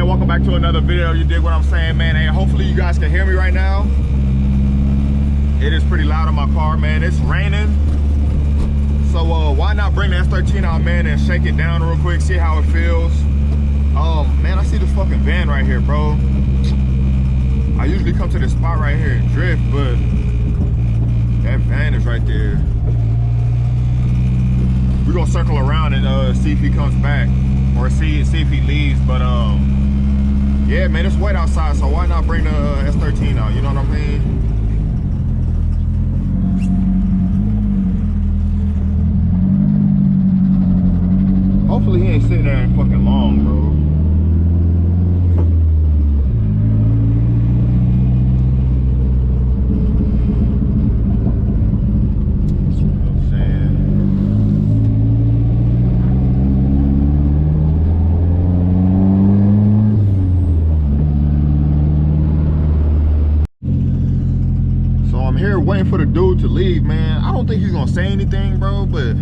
man, welcome back to another video. You dig what I'm saying, man? Hey, hopefully you guys can hear me right now. It is pretty loud in my car, man. It's raining. So why not bring the S13 out, man, and shake it down real quick, see how it feels. Man, I see this fucking van right here, bro. I usually come to this spot right here and drift, but that van is right there. We're gonna circle around and see if he comes back, or see if he leaves. But yeah, man, it's wet outside, so why not bring the S13 out? You know what I mean? Hopefully he ain't sitting there fucking long, bro. Waiting for the dude to leave, man. I don't think he's gonna say anything, bro, but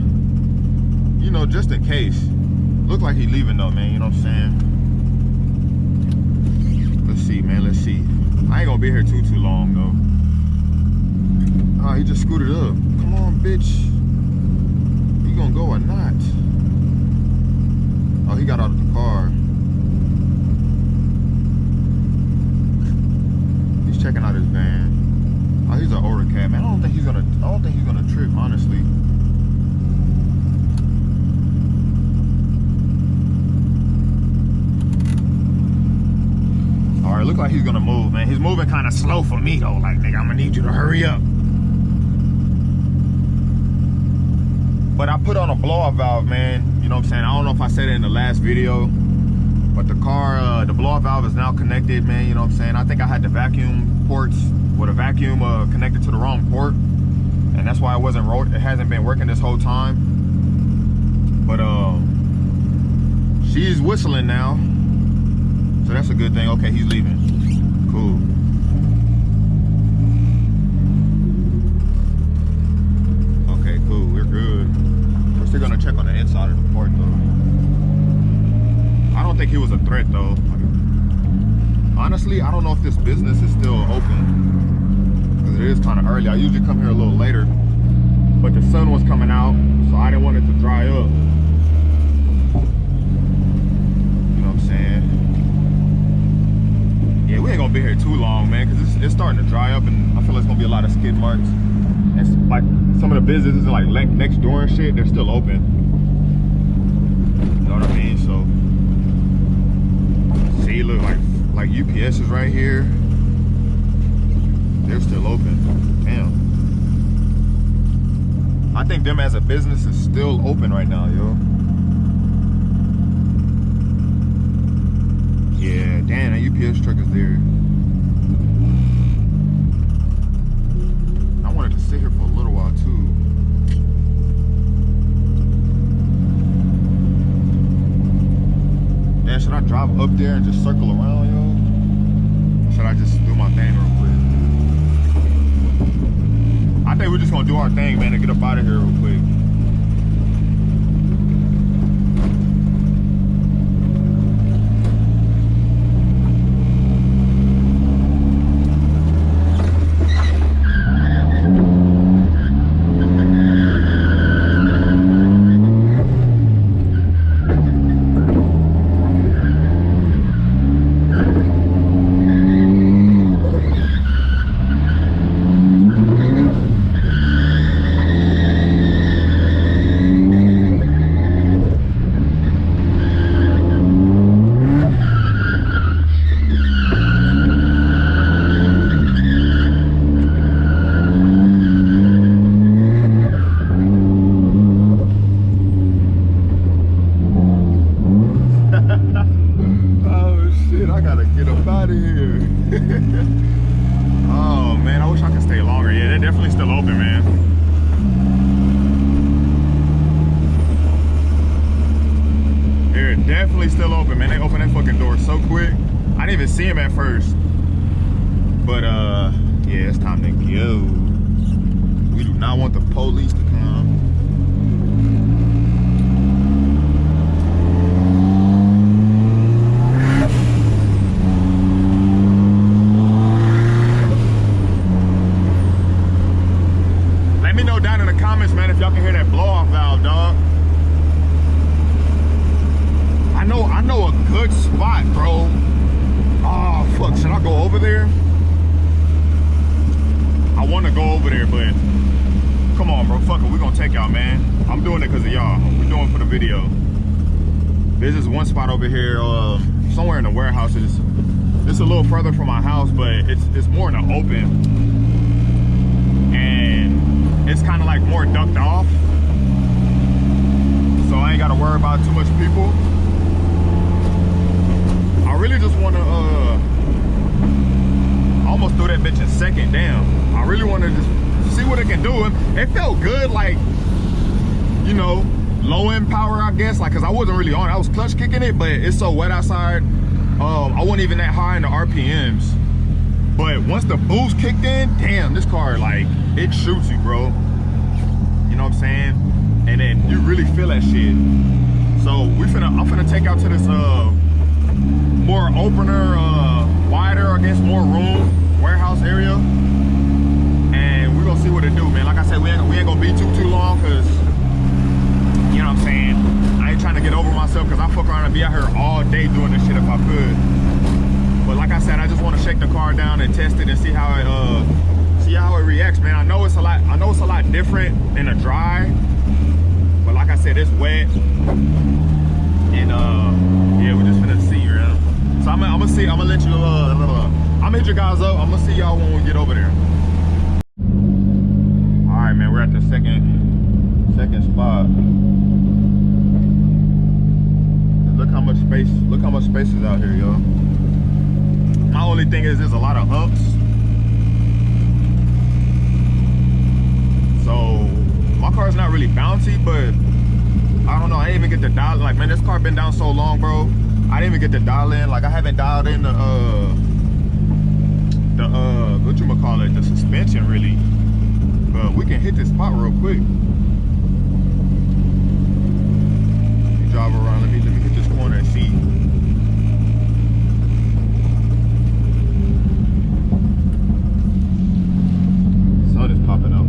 you know, just in case. Look like he's leaving though, man. You know what I'm saying? Let's see, man. Let's see. I ain't gonna be here too long though. Oh, he just scooted up. Come on, bitch. You gonna go or not? Oh, he got out of the car. He's checking out his van. Oh, he's an older cat, man. I don't think he's gonna trip, honestly. All right, look like he's gonna move, man. He's moving kind of slow for me though. Like, nigga, I'm gonna need you to hurry up. But I put on a blow-off valve, man. You know what I'm saying? I don't know if I said it in the last video, but the car, the blow-off valve is now connected, man. You know what I'm saying? I think I had the vacuum ports with a vacuum connected to the wrong port, and that's why it hasn't been working this whole time. But she's whistling now, so that's a good thing. Okay, he's leaving. Cool. Okay, cool, we're good. We're still gonna check on the inside of the port though. I don't think he was a threat though. Honestly, I don't know if this business is still open. It is kind of early. I usually come here a little later, but the sun was coming out, so I didn't want it to dry up. You know what I'm saying? Yeah, we ain't gonna be here too long, man, because it's starting to dry up, and I feel like it's gonna be a lot of skid marks. And like some of the businesses like next door and shit, they're still open. You know what I mean? So, see, look, like UPS is right here. They're still open. Damn. I think them as a business is still open right now, yo. Yeah, damn, that UPS truck is there. I wanted to sit here for a little while too. Man, should I drive up there and just circle around, yo? Or should I just do my thing real quick? I think we're just gonna do our thing, man, and get up out of here real quick. Oh man, I wish I could stay longer. Yeah, they're definitely still open, man. They're definitely still open, man. They opened that fucking door so quick. I didn't even see him at first. But yeah, it's time to go. We do not want the police to come. over there. I want to go over there, but come on, bro. Fuck it. We're going to take y'all, man. I'm doing it because of y'all. We're doing it for the video. There's this one spot over here, somewhere in the warehouses. It's a little further from my house, but it's more in the open. And it's kind of like more ducked off. So I ain't got to worry about too much people. I really just want to, almost threw that bitch in second, damn. I really want to just see what it can do. It felt good, like, you know, low end power, I guess, like, cause I wasn't really on it. I was clutch kicking it, but it's so wet outside. I wasn't even that high in the RPMs. But once the boost kicked in, damn, this car, like, it shoots you, bro. You know what I'm saying? And then you really feel that shit. So I'm finna take out to this more opener, wider, I guess, more room, warehouse area. And we're gonna see what it do, man. Like I said, we ain't gonna be too long, cause you know what I'm saying? I ain't trying to get over myself, because I fuck around and be out here all day doing this shit if I could. But like I said, I just want to shake the car down and test it and see how it reacts, man. I know it's a lot different in a dry, but like I said, it's wet. And yeah, we're just finna see, man. So I'm gonna see. I'm gonna let you. I'm gonna hit you guys up. I'm gonna see y'all when we get over there. All right, man. We're at the second spot. Look how much space. Look how much space is out here, y'all. My only thing is there's a lot of humps. So my car's not really bouncy, but I don't know. I didn't even get the dial. Like, man, this car been down so long, bro. I didn't even get the dial in. Like, I haven't dialed in the whatchamacallit, the suspension really. But we can hit this spot real quick. Let me drive around. Let me hit this corner and see. Sun is popping up.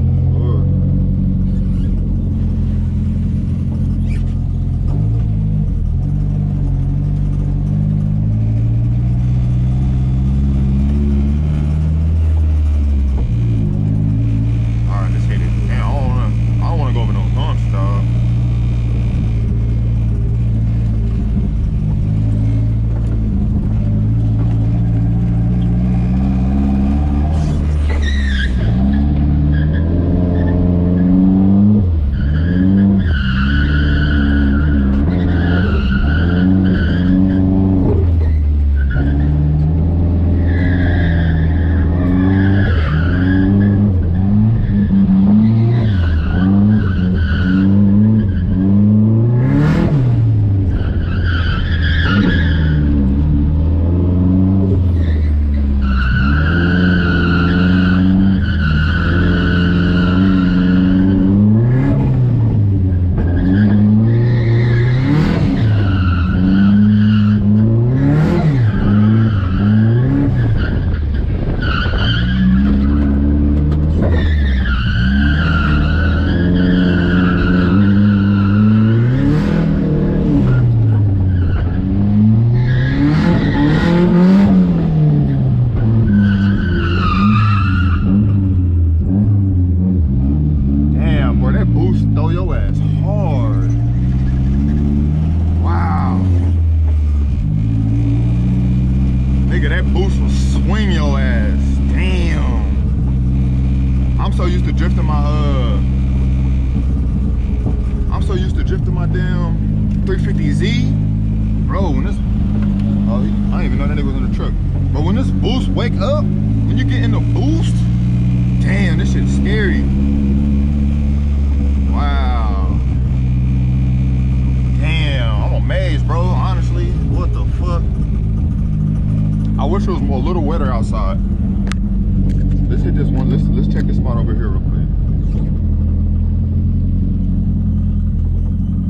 Let's check this spot over here real quick.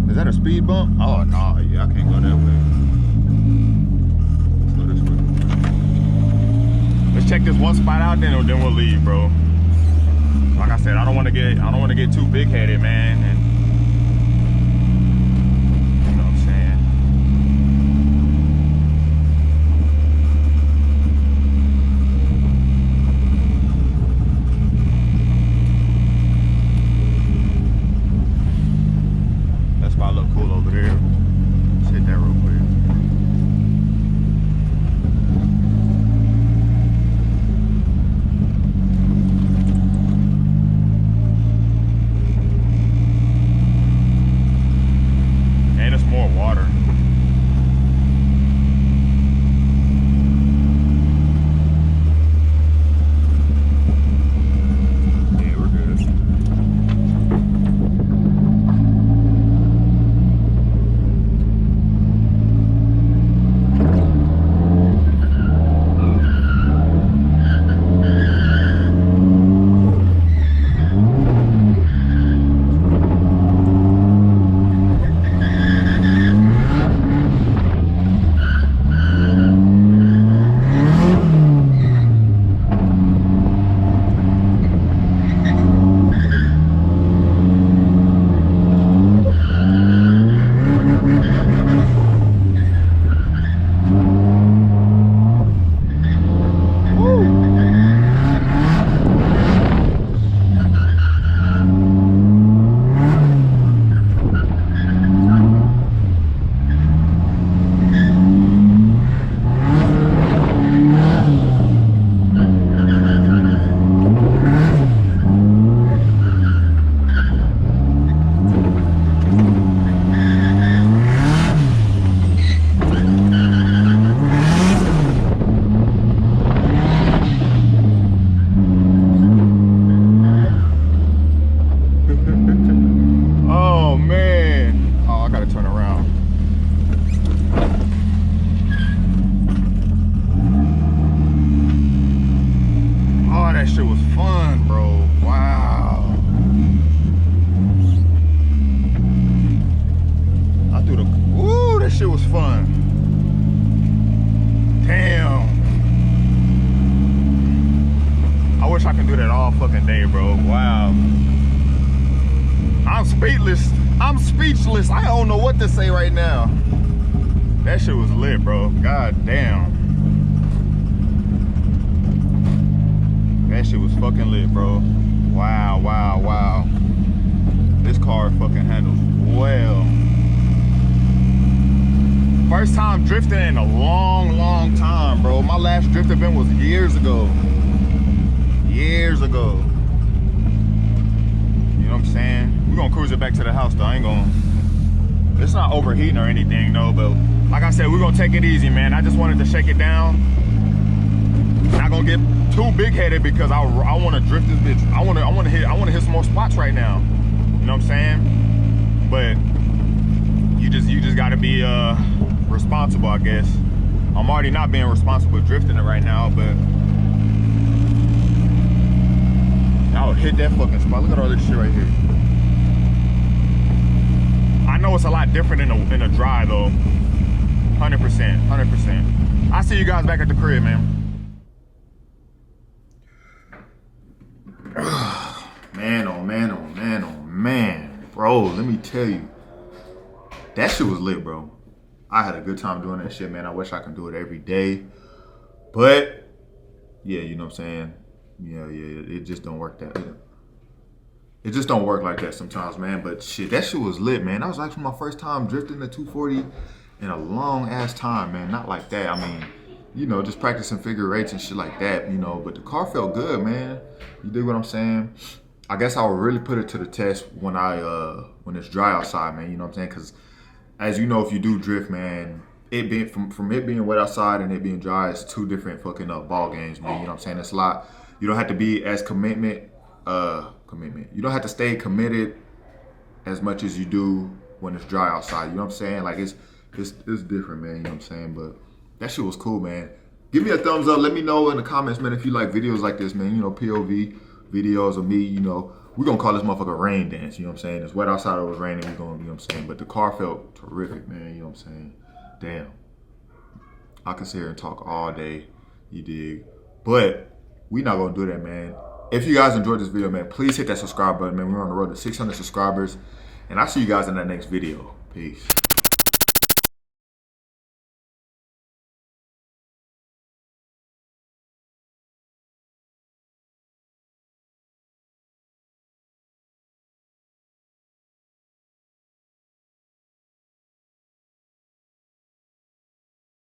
Is that a speed bump? Oh no, yeah, I can't go that way. Let's go this way. Let's check this one spot out, then we'll leave, bro. Like I said, I don't want to get too big headed, man. And you know what I'm saying. look cool over there. Let's hit that real quick. And it's more water. That shit was fun, bro. Wow. I threw the, ooh, that shit was fun. Damn. I wish I could do that all fucking day, bro. Wow. I'm speechless. I'm speechless. I don't know what to say right now. That shit was lit, bro. God damn. That shit was fucking lit, bro. Wow, wow, wow. This car fucking handles well. First time drifting in a long, long time, bro. My last drift event was years ago. Years ago. You know what I'm saying? We're gonna cruise it back to the house, though. I ain't gonna... It's not overheating or anything, though, but like I said, we're gonna take it easy, man. I just wanted to shake it down. Not gonna get too big-headed because I want to drift this bitch. I want to hit some more spots right now. You know what I'm saying? But you just got to be responsible, I guess. I'm already not being responsible drifting it right now, but I would hit that fucking spot. Look at all this shit right here. I know it's a lot different in a dry though. 100%, 100%. I'll see you guys back at the crib, man. Man, oh man, oh man, oh man. Bro, let me tell you. That shit was lit, bro. I had a good time doing that shit, man. I wish I could do it every day. But, yeah, you know what I'm saying? Yeah, it just don't work that way. It just don't work like that sometimes, man. But shit, that shit was lit, man. That was actually my first time drifting the 240 in a long ass time, man. Not like that. I mean, you know, just practicing figure eights and shit like that, you know. But the car felt good, man. You dig what I'm saying? I guess I would really put it to the test when when it's dry outside, man. You know what I'm saying? Because as you know, if you do drift, man, it being from it being wet outside and it being dry, it's two different fucking ball games, man. You know what I'm saying? It's a lot. You don't have to be as commitment. You don't have to stay committed as much as you do when it's dry outside. You know what I'm saying? Like it's different, man. You know what I'm saying? But that shit was cool, man. Give me a thumbs up. Let me know in the comments, man, if you like videos like this, man. You know, POV videos of me, you know. We're going to call this motherfucker rain dance, you know what I'm saying? It's wet outside, it was raining, we're going to, you know what I'm saying? But the car felt terrific, man, you know what I'm saying? Damn. I can sit here and talk all day, you dig? But we not going to do that, man. If you guys enjoyed this video, man, please hit that subscribe button, man. We're on the road to 600 subscribers. And I'll see you guys in that next video. Peace.